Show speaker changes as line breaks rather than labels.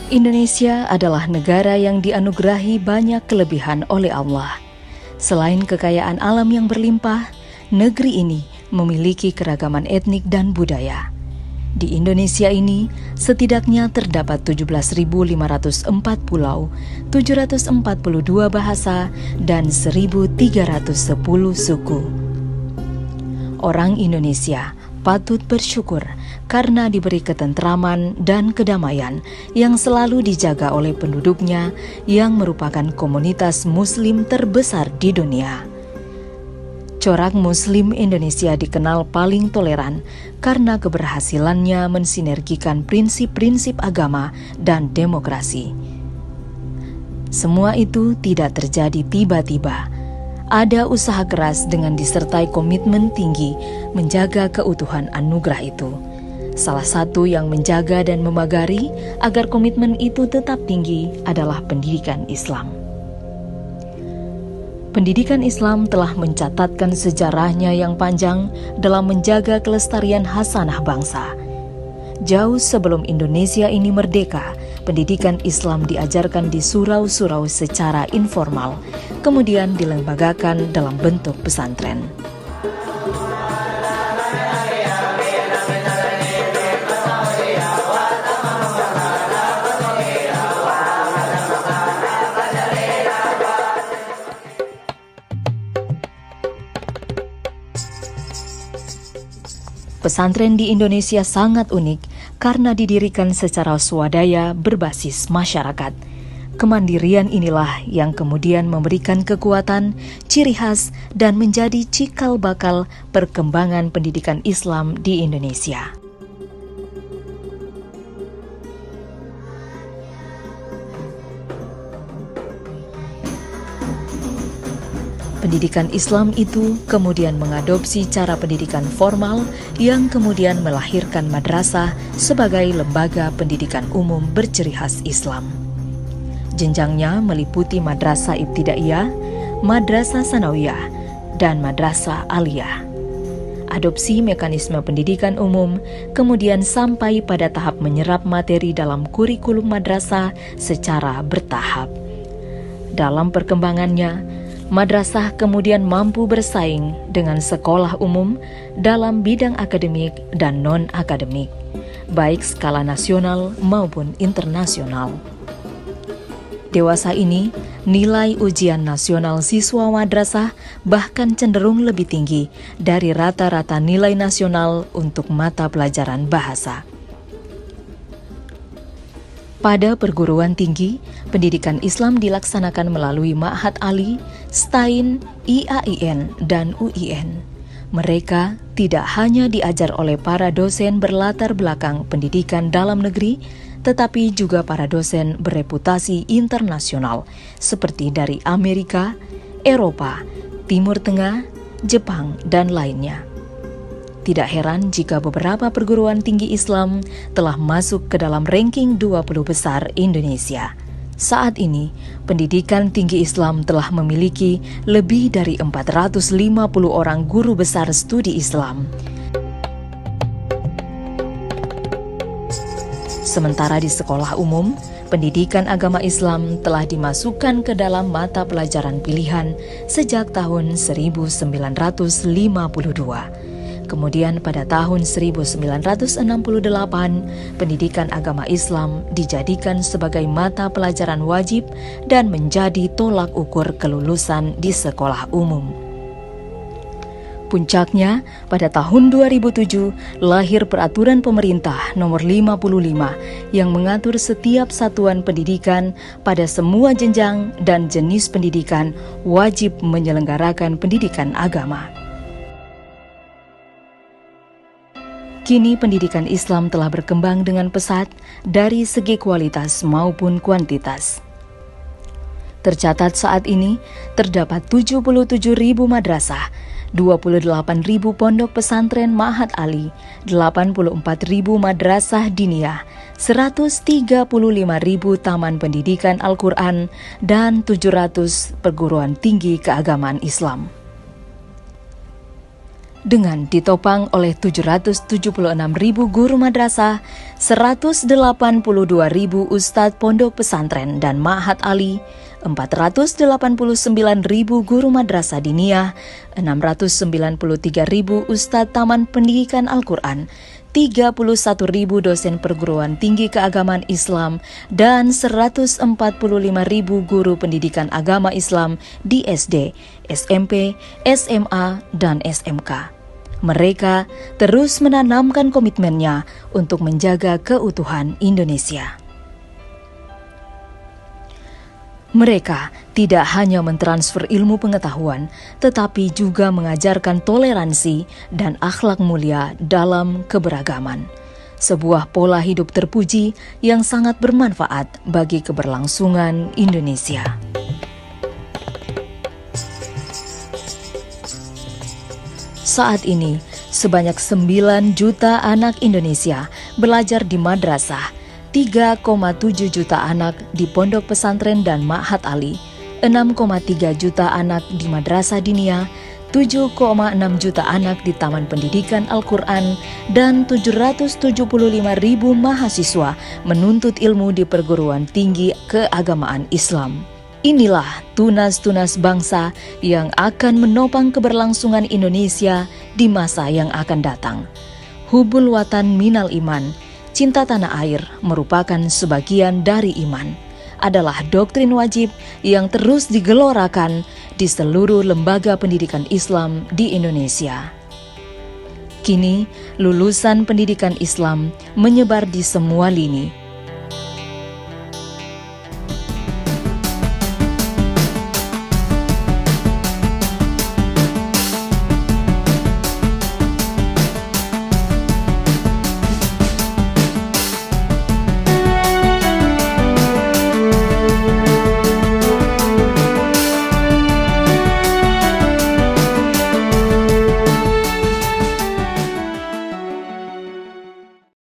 Indonesia adalah negara yang dianugerahi banyak kelebihan oleh Allah. Selain kekayaan alam yang berlimpah, negeri ini memiliki keragaman etnik dan budaya. Di Indonesia ini, setidaknya terdapat 17.504 pulau, 742 bahasa, dan 1.310 suku. Orang Indonesia patut bersyukur karena diberi ketentraman dan kedamaian yang selalu dijaga oleh penduduknya yang merupakan komunitas Muslim terbesar di dunia. Corak Muslim Indonesia dikenal paling toleran karena keberhasilannya mensinergikan prinsip-prinsip agama dan demokrasi. Semua itu tidak terjadi tiba-tiba. Ada usaha keras dengan disertai komitmen tinggi menjaga keutuhan anugerah itu. Salah satu yang menjaga dan memagari agar komitmen itu tetap tinggi adalah pendidikan Islam. Pendidikan Islam telah mencatatkan sejarahnya yang panjang dalam menjaga kelestarian hasanah bangsa. Jauh sebelum Indonesia ini merdeka, pendidikan Islam diajarkan di surau-surau secara informal, kemudian dilembagakan dalam bentuk pesantren. Pesantren di Indonesia sangat unik karena didirikan secara swadaya berbasis masyarakat. Kemandirian inilah yang kemudian memberikan kekuatan, ciri khas, dan menjadi cikal bakal perkembangan pendidikan Islam di Indonesia. Pendidikan Islam itu kemudian mengadopsi cara pendidikan formal yang kemudian melahirkan madrasah sebagai lembaga pendidikan umum berciri khas Islam. Jenjangnya meliputi madrasah ibtidaiyah, madrasah sanawiyah, dan madrasah aliyah. Adopsi mekanisme pendidikan umum kemudian sampai pada tahap menyerap materi dalam kurikulum madrasah secara bertahap. Dalam perkembangannya, madrasah kemudian mampu bersaing dengan sekolah umum dalam bidang akademik dan non-akademik, baik skala nasional maupun internasional. Dewasa ini, nilai ujian nasional siswa madrasah bahkan cenderung lebih tinggi dari rata-rata nilai nasional untuk mata pelajaran bahasa. Pada perguruan tinggi, pendidikan Islam dilaksanakan melalui Ma'had Ali, STAIN, IAIN, dan UIN. Mereka tidak hanya diajar oleh para dosen berlatar belakang pendidikan dalam negeri, tetapi juga para dosen bereputasi internasional seperti dari Amerika, Eropa, Timur Tengah, Jepang, dan lainnya. Tidak heran jika beberapa perguruan tinggi Islam telah masuk ke dalam ranking 20 besar Indonesia. Saat ini, pendidikan tinggi Islam telah memiliki lebih dari 450 orang guru besar studi Islam. Sementara di sekolah umum, pendidikan agama Islam telah dimasukkan ke dalam mata pelajaran pilihan sejak tahun 1952. Kemudian pada tahun 1968, pendidikan agama Islam dijadikan sebagai mata pelajaran wajib dan menjadi tolak ukur kelulusan di sekolah umum. Puncaknya, pada tahun 2007 lahir peraturan pemerintah nomor 55 yang mengatur setiap satuan pendidikan pada semua jenjang dan jenis pendidikan wajib menyelenggarakan pendidikan agama. Kini pendidikan Islam telah berkembang dengan pesat dari segi kualitas maupun kuantitas. Tercatat saat ini terdapat 77.000 madrasah, 28.000 pondok pesantren Ma'had Ali, 84.000 madrasah diniyah, 135.000 taman pendidikan Al-Quran, dan 700 perguruan tinggi keagamaan Islam. dengan ditopang oleh 776.000 guru madrasah, 182.000 ustadz pondok pesantren dan ma'had ali, 489.000 guru madrasah diniyah, 693.000 ustadz taman pendidikan Al-Quran, 31.000 dosen perguruan tinggi keagamaan Islam, dan 145.000 guru pendidikan agama Islam di SD, SMP, SMA, dan SMK. Mereka terus menanamkan komitmennya untuk menjaga keutuhan Indonesia. Mereka tidak hanya mentransfer ilmu pengetahuan, tetapi juga mengajarkan toleransi dan akhlak mulia dalam keberagaman. Sebuah pola hidup terpuji yang sangat bermanfaat bagi keberlangsungan Indonesia. Saat ini, sebanyak 9 juta anak Indonesia belajar di madrasah, 3,7 juta anak di pondok pesantren dan ma'had ali, 6,3 juta anak di madrasah diniyah, 7,6 juta anak di taman pendidikan Al-Quran, dan 775.000 mahasiswa menuntut ilmu di perguruan tinggi keagamaan Islam. Inilah tunas-tunas bangsa yang akan menopang keberlangsungan Indonesia di masa yang akan datang. Hubul watan minal iman, cinta tanah air merupakan sebagian dari iman, adalah doktrin wajib yang terus digelorakan di seluruh lembaga pendidikan Islam di Indonesia. Kini, lulusan pendidikan Islam menyebar di semua lini,